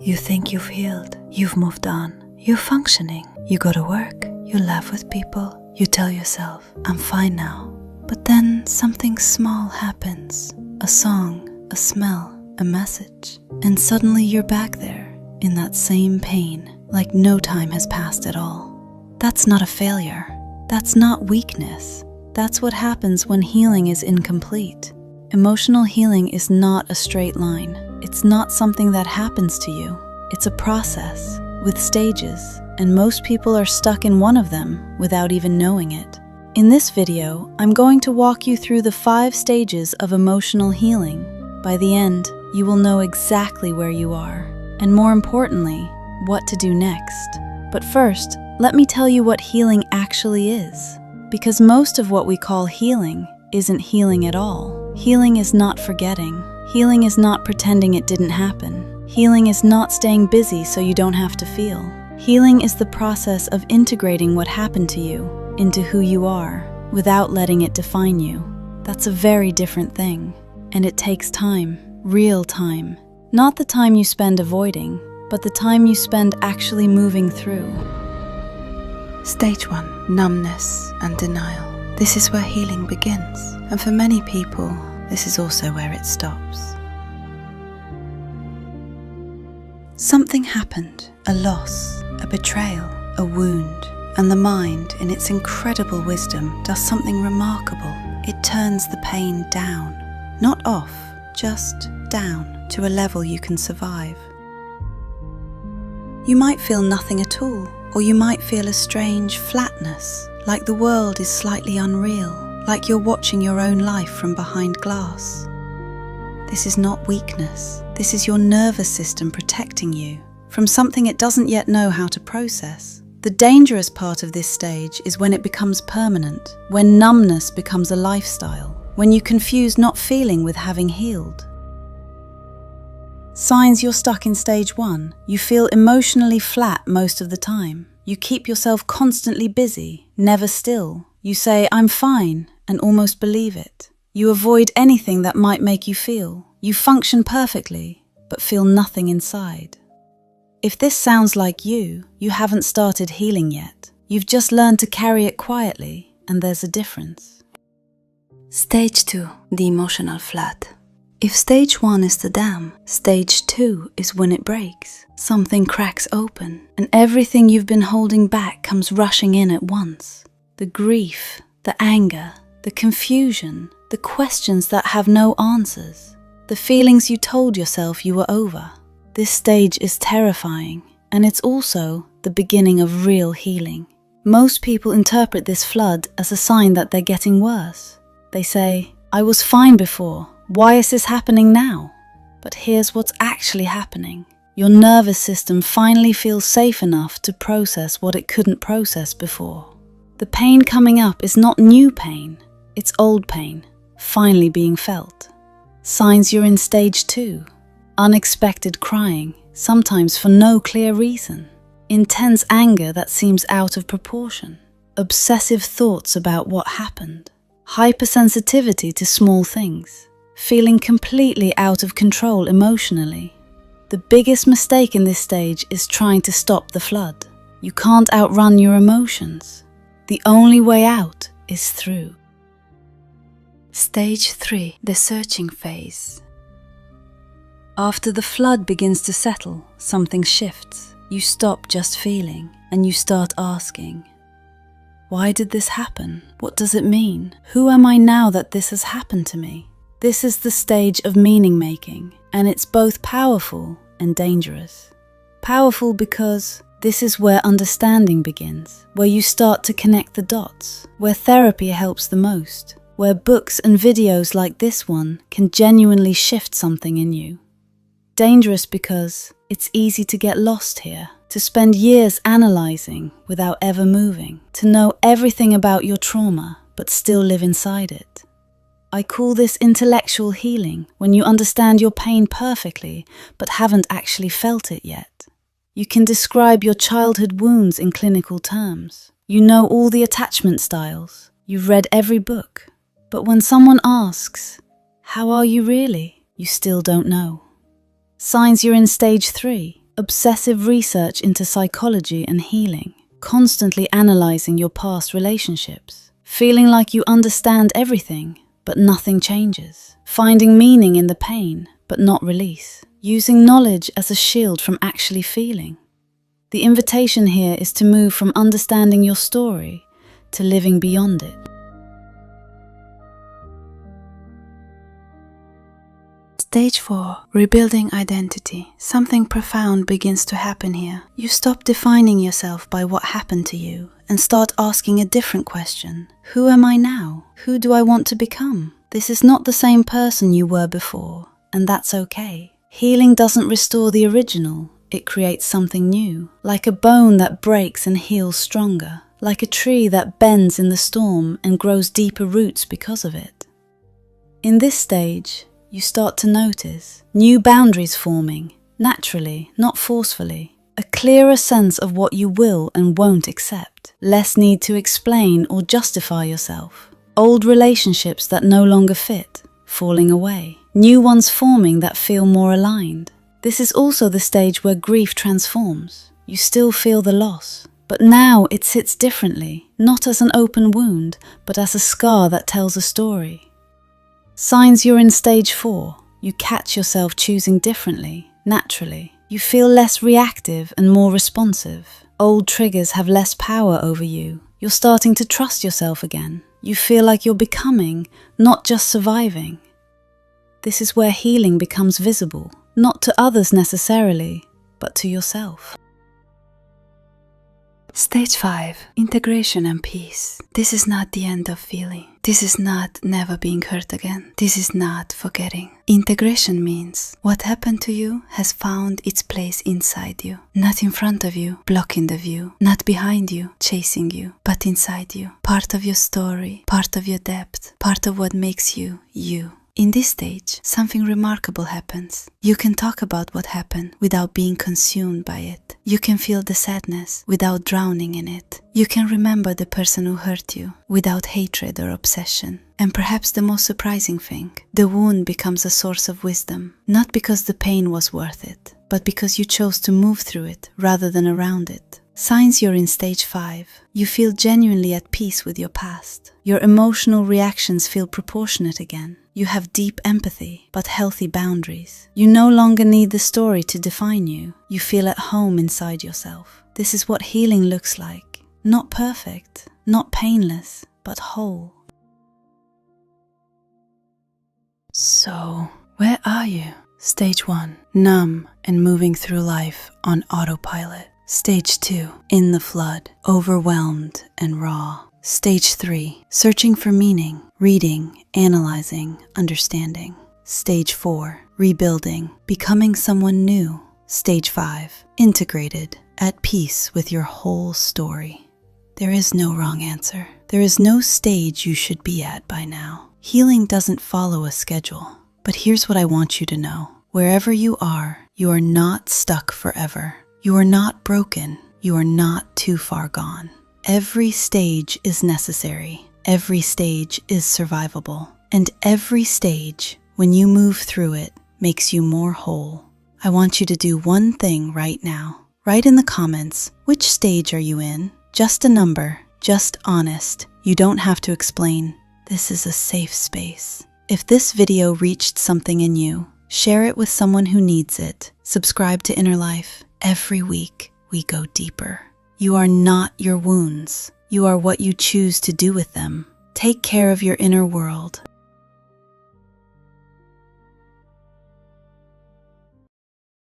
You think you've healed, you've moved on, you're functioning, you go to work, you laugh with people, you tell yourself, I'm fine now. But then something small happens, a song, a smell, a message, and suddenly you're back there, in that same pain, like no time has passed at all. That's not a failure. That's not weakness. That's what happens when healing is incomplete. Emotional healing is not a straight line. It's not something that happens to you. It's a process with stages, and most people are stuck in one of them without even knowing it. In this video, I'm going to walk you through the 5 stages of emotional healing. By the end, you will know exactly where you are, and more importantly, what to do next. But first, let me tell you what healing actually is, because most of what we call healing isn't healing at all. Healing is not forgetting. Healing is not pretending it didn't happen. Healing is not staying busy so you don't have to feel. Healing is the process of integrating what happened to you into who you are without letting it define you. That's a very different thing, and it takes time, real time. Not the time you spend avoiding, but the time you spend actually moving through. Stage 1. Numbness and denial. This is where healing begins, and for many people, this is also where it stops. Something happened, a loss, a betrayal, a wound, and the mind, in its incredible wisdom, does something remarkable. It turns the pain down, not off, just down to a level you can survive. You might feel nothing at all, or you might feel a strange flatness, like the world is slightly unreal, like you're watching your own life from behind glass. This is not weakness. This is your nervous system protecting you from something it doesn't yet know how to process. The dangerous part of this stage is when it becomes permanent, when numbness becomes a lifestyle, when you confuse not feeling with having healed. Signs you're stuck in stage 1. You feel emotionally flat most of the time. You keep yourself constantly busy, never still. You say, I'm fine, and almost believe it. You avoid anything that might make you feel. You function perfectly, but feel nothing inside. If this sounds like you haven't started healing yet. You've just learned to carry it quietly, and there's a difference. Stage 2. The emotional flood. If stage 1 is the dam, stage 2 is when it breaks. Something cracks open, and everything you've been holding back comes rushing in at once. The grief, the anger, the confusion, the questions that have no answers, the feelings you told yourself you were over. This stage is terrifying, and it's also the beginning of real healing. Most people interpret this flood as a sign that they're getting worse. They say, I was fine before, why is this happening now? But here's what's actually happening. Your nervous system finally feels safe enough to process what it couldn't process before. The pain coming up is not new pain, it's old pain, finally being felt. Signs you're in stage 2. Unexpected crying, sometimes for no clear reason. Intense anger that seems out of proportion. Obsessive thoughts about what happened. Hypersensitivity to small things. Feeling completely out of control emotionally. The biggest mistake in this stage is trying to stop the flood. You can't outrun your emotions. The only way out is through. Stage 3. The searching phase. After the flood begins to settle, something shifts. You stop just feeling, and you start asking, why did this happen? What does it mean? Who am I now that this has happened to me? This is the stage of meaning making, and it's both powerful and dangerous. Powerful because this is where understanding begins, where you start to connect the dots, where therapy helps the most, where books and videos like this one can genuinely shift something in you. Dangerous because it's easy to get lost here, to spend years analyzing without ever moving, to know everything about your trauma but still live inside it. I call this intellectual healing, when you understand your pain perfectly but haven't actually felt it yet. You can describe your childhood wounds in clinical terms. You know all the attachment styles. You've read every book. But when someone asks, how are you really? You still don't know. Signs you're in stage 3. obsessive research into psychology and healing, constantly analyzing your past relationships, feeling like you understand everything, but nothing changes, finding meaning in the pain, but not release, using knowledge as a shield from actually feeling. The invitation here is to move from understanding your story to living beyond it. Stage 4. Rebuilding identity. Something profound begins to happen here. You stop defining yourself by what happened to you and start asking a different question. Who am I now? Who do I want to become? This is not the same person you were before, and that's okay. Healing doesn't restore the original, it creates something new. Like a bone that breaks and heals stronger. Like a tree that bends in the storm and grows deeper roots because of it. In this stage, you start to notice new boundaries forming, naturally, not forcefully. A clearer sense of what you will and won't accept. Less need to explain or justify yourself. Old relationships that no longer fit, falling away. New ones forming that feel more aligned. This is also the stage where grief transforms. You still feel the loss, but now it sits differently, not as an open wound, but as a scar that tells a story. Signs you're in stage 4. You catch yourself choosing differently, naturally. You feel less reactive and more responsive. Old triggers have less power over you. You're starting to trust yourself again. You feel like you're becoming, not just surviving. This is where healing becomes visible, not to others necessarily, but to yourself. Stage 5. Integration and peace. This is not the end of feeling. This is not never being hurt again. This is not forgetting. Integration means what happened to you has found its place inside you. Not in front of you, blocking the view. Not behind you, chasing you, but inside you. Part of your story, part of your depth, part of what makes you, you. In this stage, something remarkable happens. You can talk about what happened without being consumed by it. You can feel the sadness without drowning in it. You can remember the person who hurt you without hatred or obsession. And perhaps the most surprising thing, the wound becomes a source of wisdom, not because the pain was worth it, but because you chose to move through it rather than around it. Signs you're in stage 5. You feel genuinely at peace with your past. Your emotional reactions feel proportionate again. You have deep empathy, but healthy boundaries. You no longer need the story to define you. You feel at home inside yourself. This is what healing looks like. Not perfect, not painless, but whole. So, where are you? Stage 1. Numb and moving through life on autopilot. Stage 2. In the flood, overwhelmed and raw. Stage 3. Searching for meaning, reading, analyzing, understanding. Stage 4. Rebuilding, becoming someone new. Stage 5. Integrated, at peace with your whole story. There is no wrong answer. There is no stage you should be at by now. Healing doesn't follow a schedule. But here's what I want you to know. Wherever you are not stuck forever. You are not broken. You are not too far gone. Every stage is necessary. Every stage is survivable. And every stage, when you move through it, makes you more whole. I want you to do one thing right now. Write in the comments, which stage are you in? Just a number, just honest. You don't have to explain. This is a safe space. If this video reached something in you, share it with someone who needs it. Subscribe to Inner Life. Every week, we go deeper. You are not your wounds. You are what you choose to do with them. Take care of your inner world